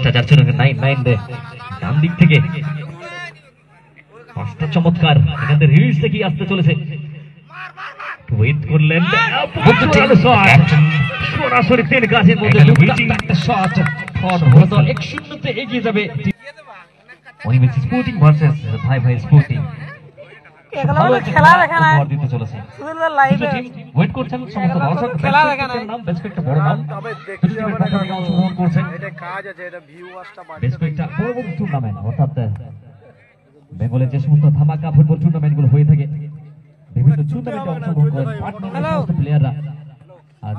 প্রচেষ্টা যাচ্ছে 9-9 ডান দিক থেকে পাঁচটা চমৎকার এখানে রিলিজ থেকে আসতে চলেছে ওয়েট করলেন সরাসরি তেল গাছের মধ্যে শট ফর 1-0 এগিয়ে যাবে অনিমেষ স্পোর্টিং ভার্সেস ভাই ভাই স্পোর্টিং খেলা দেখা না দিতে চলেছে লাইভে ওয়েট করছেন সমস্ত দর্শক খেলা দেখা না নাম বেশ একটা বড় নাম অংশগ্রহণ করছেন এটা কাজ আছে এটা ভিউয়ার্সটা বেশ একটা বড় বড় টুর্নামেন্ট অর্থাৎ বেঙ্গলের যে সমস্ত ধামাকা ফুটবল টুর্নামেন্ট গুলো হয়ে থাকে বিভিন্ন টুর্নামেন্টে অংশগ্রহণ করেন পার্টনার প্লেয়াররা আজ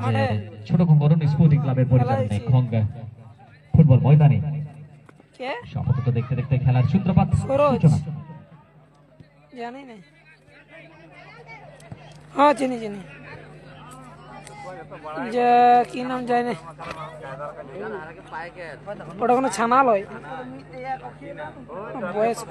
ছোট খঙ্গরণ স্পোর্টিং ক্লাবের পরিচালনায় খঙ্গা ফুটবল ময়দানে আপাতত দেখতে দেখতে খেলার সূত্রপাত সূচনা জানি না হ্যাঁ চিনি চিনি যে কি নাম যায় না ওটা কোনো ছানা লয় বয়স্ক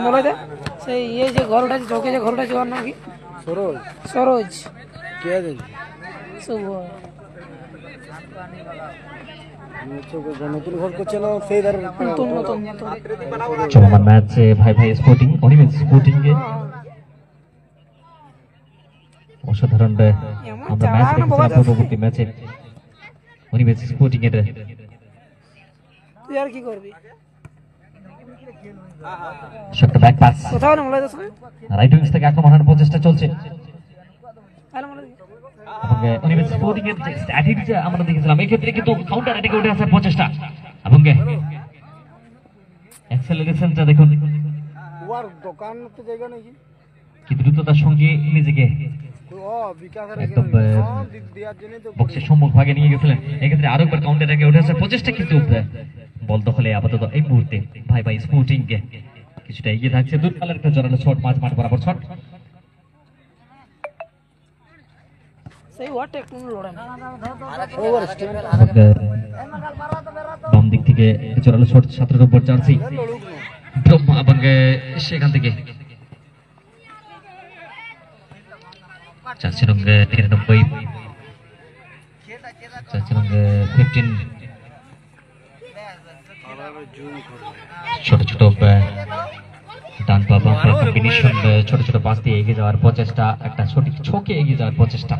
বলে দে সেই ইয়ে যে ঘরটা চৌকে যে ঘরটা যাওয়ার নাম কি সরোজ সরোজ কে আছে শুভ নতুন ঘর করছে না সেই ধারে নতুন নতুন চলমান ম্যাচ ভাই ভাই স্পোর্টিং অনিমেষ স্পোর্টিং এ অসাধারণ আমরা ম্যাচ দেখছিলাম পূর্ববর্তী ম্যাচে অনিমেষ স্পোর্টিং এর তুই আর কি করবি শট ব্যাক পাস কোথাও না বলে দাও রাইট উইংস থেকে আক্রমণের প্রচেষ্টা চলছে এবং অনিমেষ স্পোর্টিং এর যে স্ট্র্যাটেজি আমরা দেখেছিলাম এই ক্ষেত্রে কিন্তু কাউন্টার অ্যাটাকে উঠে আসার প্রচেষ্টা এবং অ্যাক্সেলারেশনটা দেখুন ওর দোকান তো জায়গা নাকি কি দ্রুততার সঙ্গে নিজেকে একদম বক্সের সম্মুখ ভাগে নিয়ে গেছিলেন এক্ষেত্রে আরো একবার কাউন্টার অ্যাটাকে উঠে আসার প্রচেষ্টা কিন্তু বল দখলে আপাতত এই মুহূর্তে ভাই ভাই স্পোর্টিং কে কিছুটা এগিয়ে থাকছে দূরপাল্লার একটা জোরালো শট মাঝ মাঠ বরাবর শট সেই ওয়াটে কোন লড়াই বাম দিক থেকে জোরালো শট 17 নম্বর জার্সি ব্রহ্মা এবং সেখান থেকে জার্সি রঙ 93 জার্সি রঙ 15 ছোট ছোট ডান পা বাম পা কম্বিনেশন ছোট ছোট পাস দিয়ে এগিয়ে যাওয়ার প্রচেষ্টা একটা সঠিক ছকে এগিয়ে যাওয়ার প্রচেষ্টা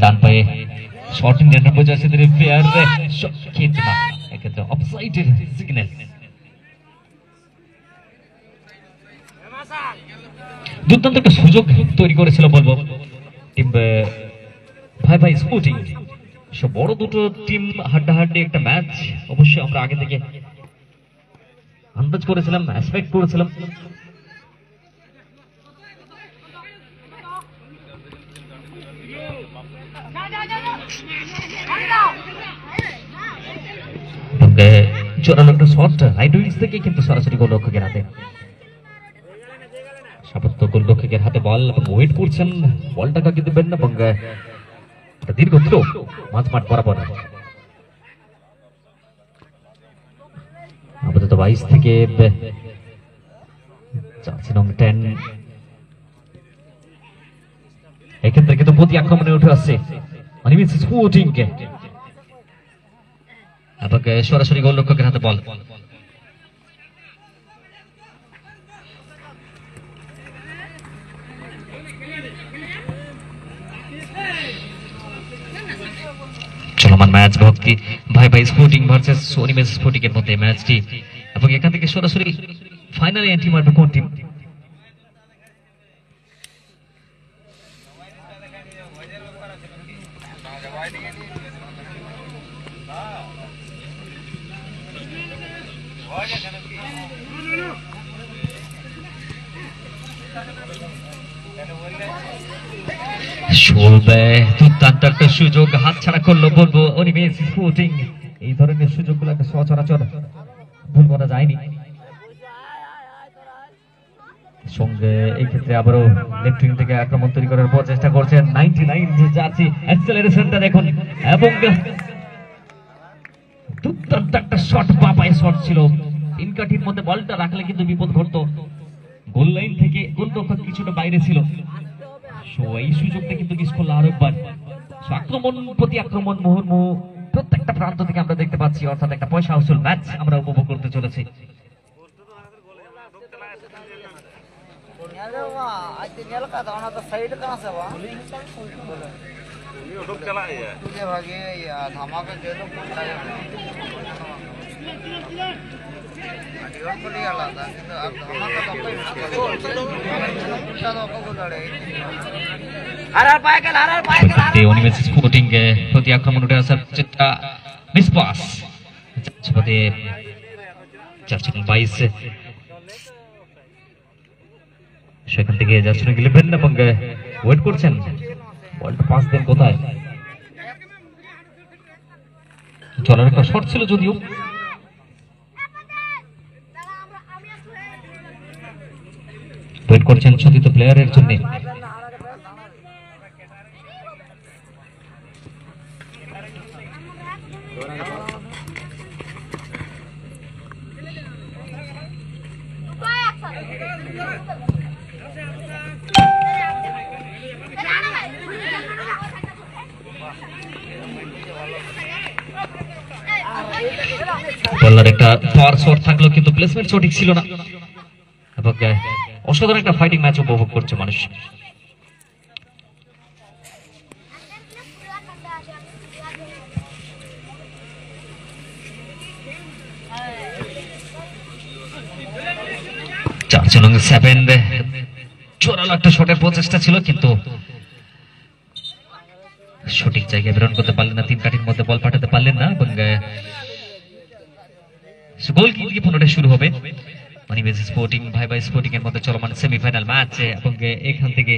ডান পায়ে শর্ট ইন 99 জার্সিদের প্লেয়ার কিন্তু না এক্ষেত্রে অফসাইডের সিগন্যাল দুর্দান্ত একটা সুযোগ তৈরি করেছিল বলবো টিম ভাই ভাই স্পোর্টিং সব বড় দুটো টিম হাড্ডাহাড্ডি একটা ম্যাচ অবশ্যই আমরা আগে থেকে আন্দাজ করেছিলাম এক্সপেক্ট করেছিলাম জোরালো একটা শট রাইট উইংস থেকে কিন্তু সরাসরি গোলরক্ষকের হাতে সাপত্য গোলরক্ষকের হাতে বল ওয়েট করছেন বলটা কাকে দেবেন এবং দীর্ঘ থ্রো মাঝ মাঠ বরাবর আপাতত 22 থেকে জার্সি নং 10 এক্ষেত্রে কিন্তু প্রতি আক্রমণে উঠে আসছে অনিমেষ স্পোর্টিং কে এবং সরাসরি গোলরক্ষকের হাতে বল চলমান ম্যাচ ভক্তি ভাই ভাই স্পোর্টিং ভার্সেস অনিমেষ স্পোর্টিং এর মধ্যে ম্যাচটি এবং এখান থেকে সরাসরি ফাইনালে এন্ট্রি মারবে কোন টিম দুর্দান্ত একটা সুযোগ হাতছাড়া করলো বলবো অনিমেষ স্পোর্টিং এই ধরনের সুযোগগুলোকে সচরাচর ভুল করা যায়নি সঙ্গে এই ক্ষেত্রে আবারও লেফট উইং থেকে আক্রমণ তৈরি করার চেষ্টা করছেন 99 যে জার্সি অ্যাক্সেলারেশনটা দেখুন এবং দুর্দান্ত একটা শট, বাপায় শট ছিল। তিন কাঠির মধ্যে বলটা রাখলে কিন্তু বিপদ ঘটতো। গোল লাইন থেকে গোলরক্ষক কিছুটা বাইরে ছিল। এই সুযোগটা কিন্তু মিস করলো আরেকবার। আক্রমণ প্রতি আক্রমণ, মুহুর্মুহু প্রত্যেকটা প্রান্ত থেকে আমরা দেখতে পাচ্ছি, অর্থাৎ একটা পয়সা আসল ম্যাচ আমরা উপভোগ করতে চলেছি। স্পোর্টিং প্রতি আক্রমণ উঠে আসার চেষ্টা, মিস পাস। সেখান থেকে যাচ্ছেন গিলেবেন এবং ওয়েট করছেন বলটা পাস দেন কোথায়। চলার একটা শট ছিল যদিও। ওয়েট করছেন চতুর্থ প্লেয়ারের জন্য। বলার একটা পাওয়ার শট থাকলো কিন্তু প্লেসমেন্ট সঠিক ছিল না এবং অসাধারণ একটা ফাইটিং ম্যাচ উপভোগ করছে মানুষ। জোরালো একটা শটের প্রচেষ্টা ছিল কিন্তু সঠিক জায়গায় প্রেরণ করতে পারলেন না, তিন কাঠির মধ্যে বল পাঠাতে পারলেন না এবং গোল কিক পুনরায় শুরু হবে। মানিবেজ স্পোর্টিং ভাইবা স্পোর্টিং এর মধ্যে চলমান সেমিফাইনাল ম্যাচ এবং এখান থেকে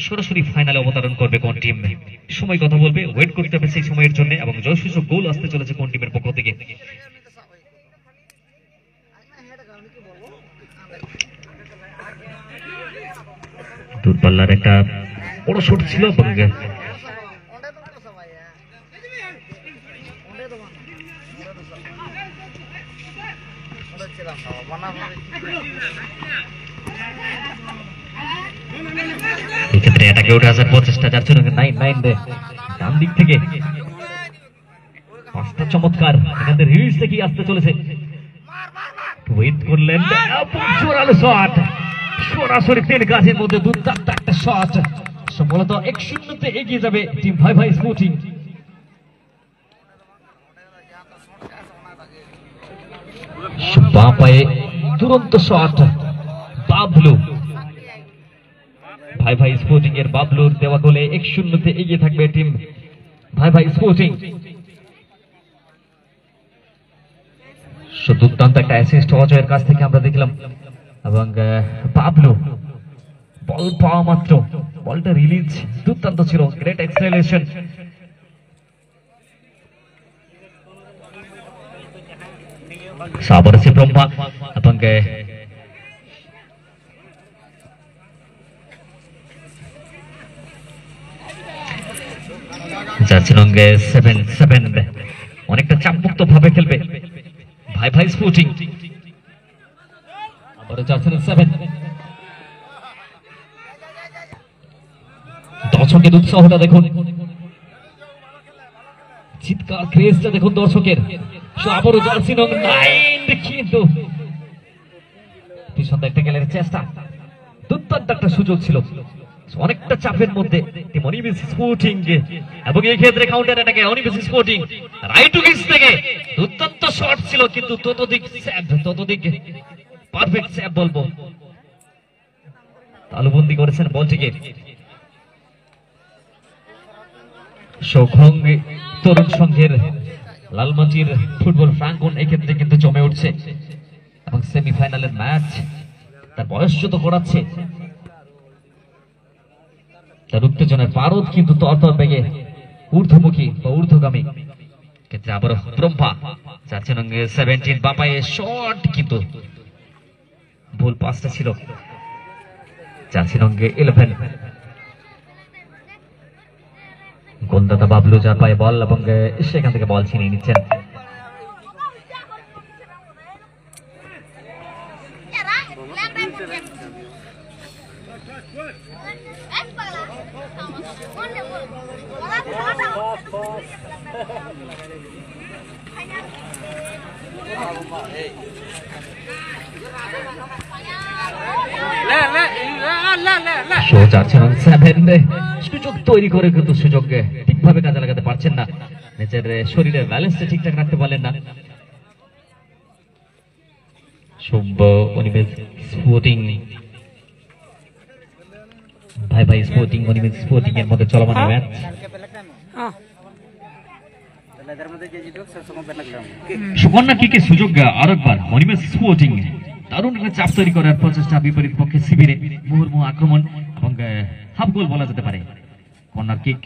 সরাসরি ফাইনালে অবতরণ করবে কোন টিম, সময় কথা বলবে, ওয়েট করতে হবে সেই সময়ের জন্য এবং জয়সূচক গোল আসতে চলেছে কোন টিমের পক্ষ থেকে। দূরপাল্লার একটা বড় শট ছিল এবং এক্ষেত্রে এটাকে উঠে আসার প্রচেষ্টা যাচ্ছে ডান দিক থেকে পাঁচটা চমৎকার এখান থেকে রিলিজ থেকে আসতে চলেছে। ওয়েট করলেন, জোরালো শট সরাসরি তিন গাছের মধ্যে দুর্দান্ত একটা শট। মূলত 1-0 এগিয়ে যাবে টিম ভাইবা স্পোর্টিং। বাঁ পায়ে দুরন্ত শট, বাবলু ভাইবা স্পোর্টিং এর বাবলুর দেওয়া গোলে 1-0 এগিয়ে থাকবে টিম ভাইবা স্পোর্টিং। দুর্দান্ত একটা অ্যাসিস্ট অজয়ের কাছ থেকে আমরা দেখলাম এবং বাবলু বল পাওয়া মাত্র বলটা রিলিজ দুর্দান্ত ছিল, গ্রেট এক্সেলারেশন। সাবর সে ব্রহ্মা এবং যাচ্ছেন 7-7 অনেকটা চাপমুক্ত ভাবে খেলবে ভাইবা স্পোর্টিং। আবারও যাচ্ছেন 7, দর্শকের উৎসাহটা দেখুন, চিৎকার ক্রেজটা দেখুন দর্শকের। আবারও জার্সি নং 9 কিন্তু পিছন দেখতে গেলেন চেষ্টা, দুর্দান্ত একটা সুযোগ ছিল, অনেকটা চাপের মধ্যে টিম অনিবেশ স্পোর্টিং এবং এই ক্ষেত্রে counter অ্যাটাকে Anibesh sporting right wing থেকে দুর্দান্ত শট ছিল কিন্তু ততোধিক পারফেক্ট সেভ বলবো, তালুবন্দি করেছেন বলটিকে। সৌখং তরুণ সংঘের লালমাটির ফুটবল প্রাঙ্গণ এক্ষেত্রে কিন্তু জমে উঠছে এবং সেমিফাইনালের ম্যাচ তার বয়স যত করাচ্ছে তার উত্তেজনার পারদ কিন্তু তরতর বেগে ঊর্ধ্বমুখী বা ঊর্ধ্বগামী। ক্ষেত্রে আবারও ব্রহ্মা যাচ্ছেন 17 বাপায়ে শট কিন্তু ভুল পাসটা ছিল। যাচ্ছেন 11 গোলদাতা বাবলু যার পায়ে বল এবং সেখান থেকে বল ছিনিয়ে নিচ্ছেন। সুযোগ তৈরি করে কিন্তু সুযোগ ঠিকভাবে কাজে লাগাতে পারছেন না, নিজের শরীরের ব্যালেন্সটা ঠিকঠাক রাখতে পারলেন না। শুভ অনিমেষ স্পোর্টিং ভাই স্পোর্টিং অনিমেষ স্পোর্টিং এর মধ্যে চলমান ম্যাচ। সুকন্যা কিকে সুযোগ আরেকবার অনিমেষ স্পোর্টিং দারুণ একটা চাপ তৈরি করার প্রচেষ্টা বিপরীত পক্ষে শিবিরে, মুহুর্মুহু আক্রমণ এবং হাফ গোল বলা যেতে পারে। কর্নার কিক,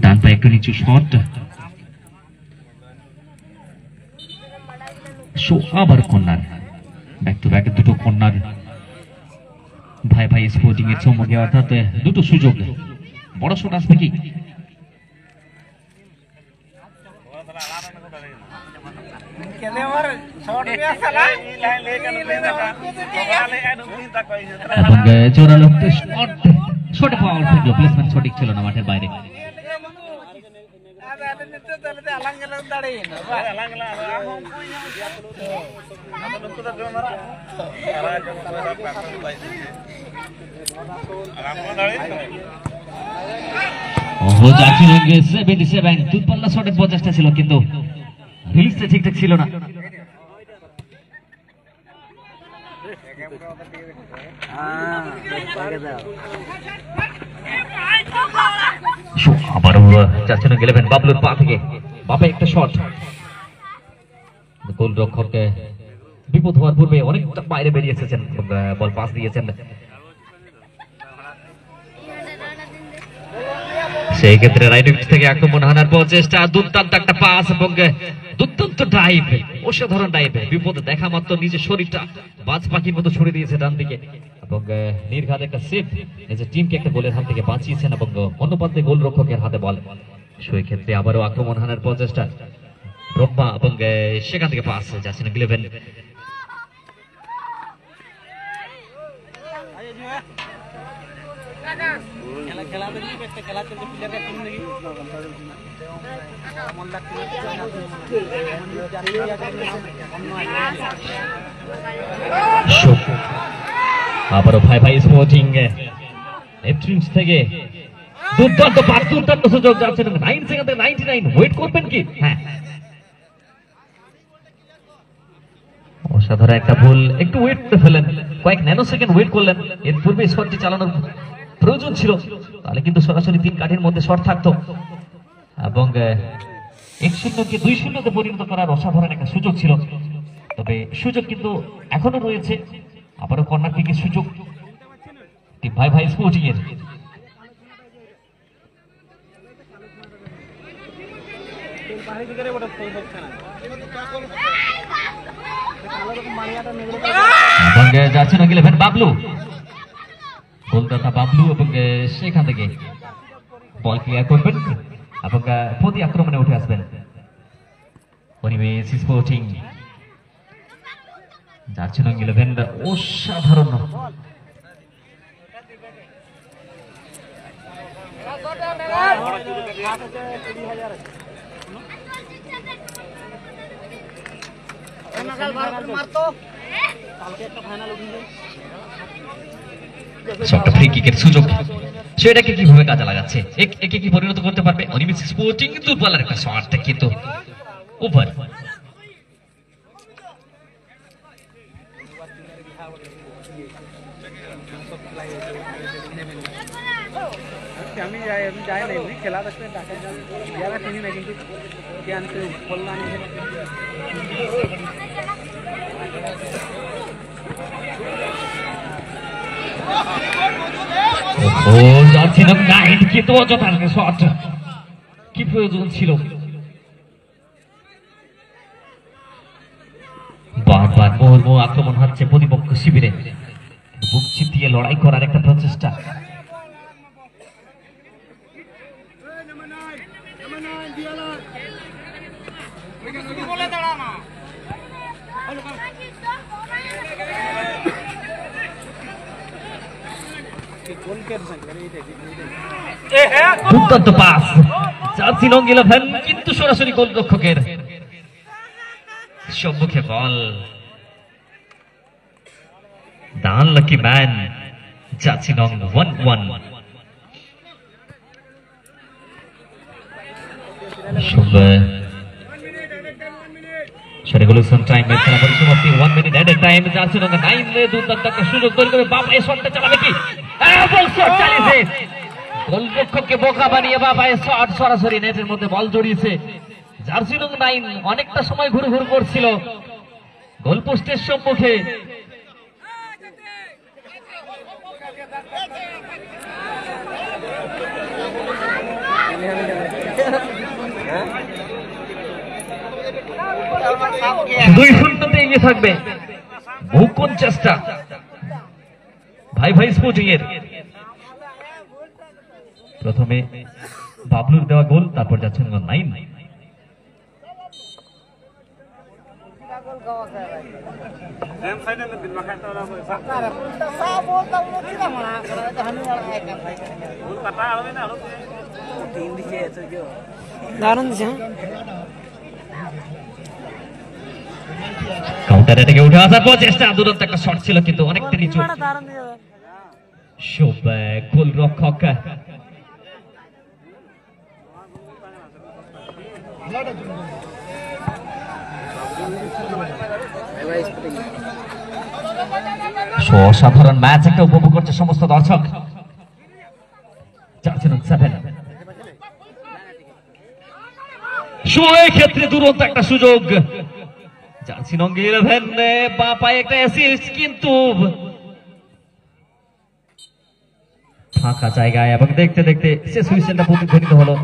ডান পায়ে একটু নিচু শট, আবার কর্নার, ব্যাক টু ব্যাক দুটো কর্নার ভাই স্পোর্টিং এর চমকে, অর্থাৎ দুটো সুযোগ। বড় শট আসবে কি? জোরালো শট পাওয়ার প্লেসমেন্ট সঠিক ছিল না মাঠের বাইরে। দূরপাল্লা শটের প্রচেষ্টা ছিল কিন্তু রিলিজটা ঠিকঠাক ছিল না। আবারও যাচ্ছেন গেলেন বাবলুর পা থেকে, বাপে একটা শট, গোলরক্ষক বিপদ হওয়ার পূর্বে অনেকটা বাইরে বেরিয়ে এসেছেন, বল পাস দিয়েছেন। সেই ক্ষেত্রে রাইট উইকেট থেকে আক্রমণ হানার প্রচেষ্টা, দুর্দান্ত একটা পাস এবং দুর্দান্ত ডাইভ, অসাধারণ ডাইভ, বিপদ দেখা মাত্র নিজের শরীরটা বাজ পাখির মতো ছড়িয়ে দিয়েছে ডান দিকে এবং নির্ঘাত একটা সেভ, নিজের টিমকে একটা গোলের হাত থেকে বাঁচিয়েছেন এবং অন্য প্রান্তে গোলরক্ষকের হাতে বল। সেই ক্ষেত্রে আবারও আক্রমণ হানার প্রচেষ্টা ব্রহ্মা এবং সেখান থেকে পাস যাচ্ছেন গ্লেভেন। আবারও ভাই স্পোর্টিং থেকে দুর্দান্ত পাস, দুর্দান্ত সুযোগ যাচ্ছেন 9 সেকেন্ডে 99, ওয়েট করবেন কি? হ্যাঁ, অসাধারণ একটা ভুল, একটু ওয়েট করে ফেলেন, কয়েক ন্যানো সেকেন্ড ওয়েট করলেন, এর পূর্বে শটটি চালানোর প্রয়োজন ছিল, তাহলে কিন্তু সরাসরি 3 কাঠির মধ্যে শট থাকতো এবং 1-0 2-0 পরিণত করার অসাধারণ একটা সুযোগ ছিল। তবে সুযোগ কিন্তু এখনো রয়েছে, আবারও কর্নার কিকের সুযোগ ভাই স্পোর্টিং এর। যাচ্ছেন গেলেন বাবলু, কলকাতা বাবলু এবং সেখান থেকে বল ক্লিয়ার করবেন এবং প্রতি আক্রমণে উঠে আসবেন অনিমেষ স্পোর্টিং। যাচ্ছেন গেলেন অসাধারণ, ফ্রি কিকের সুযোগ, সেটাকে কিভাবে কাজে লাগাচ্ছে, একে কি পরিণত করতে পারবে অনিমেষ স্পোর্টিং? দূরপাল্লার একটা শট কিন্তু ওভার। আমি যাই না এমনি খেলা দেখতে ডাকা যারা চিনি না, কিন্তু জ্ঞানকে বললাম যাচ্ছিলাম 9 কিন্তু অযথা শট, কি প্রয়োজন ছিল? বারবার মুহুর্মুহু আক্রমণ হচ্ছে প্রতিপক্ষ শিবিরে, বুক চিতিয়ে লড়াই করার একটা প্রচেষ্টা। দুর্দান্ত পাস জার্সি নং 11 কিন্তু সরাসরি গোলরক্ষকের সম্মুখে বল। The unlucky man, জার্সি নং 11। রেগুলেশন টাইমের খেলা পরিসমাপ্তি 1 মিনিট এট এ টাইম। জার্সি নং 9 দুর্দান্ত একটা সুযোগ তৈরি করে বাবা এই শটটা চালাবে কি? বল শট চালিয়েছে, গোলরক্ষককে বোকা বানিয়ে বাবা এই শট সরাসরি নেটের মধ্যে বল জড়িয়েছে। জার্সি নং 9 অনেকটা সময় ঘুরে ঘুরে করছিল গোলপোস্টের সম্মুখে। দুই শূন্যতে এগিয়ে থাকবে বহুক্ষণ চেষ্টা ভাই ভাই স্পোর্টিং এর। প্রথমে বাবলুর দেওয়া গোল, তারপর যাচ্ছেন 9। দারুণ দিছে। কাউন্টার এটাকে উঠে আসার পর চেষ্টা, দুরন্ত একটা শট ছিল কিন্তু অনেকটা নিচু। গোলরক্ষক অসাধারণ ম্যাচ একটা উপভোগ করছে সমস্ত দর্শক। ক্ষেত্রে দুরন্ত একটা সুযোগ, জার্সি নং 11 বা পায়ে একটা অ্যাসিস্ট, কিন্তু ফাঁকা জায়গায় এবং দেখতে দেখতে শেষ হুইসেলটা প্রতিধ্বনিত হলো।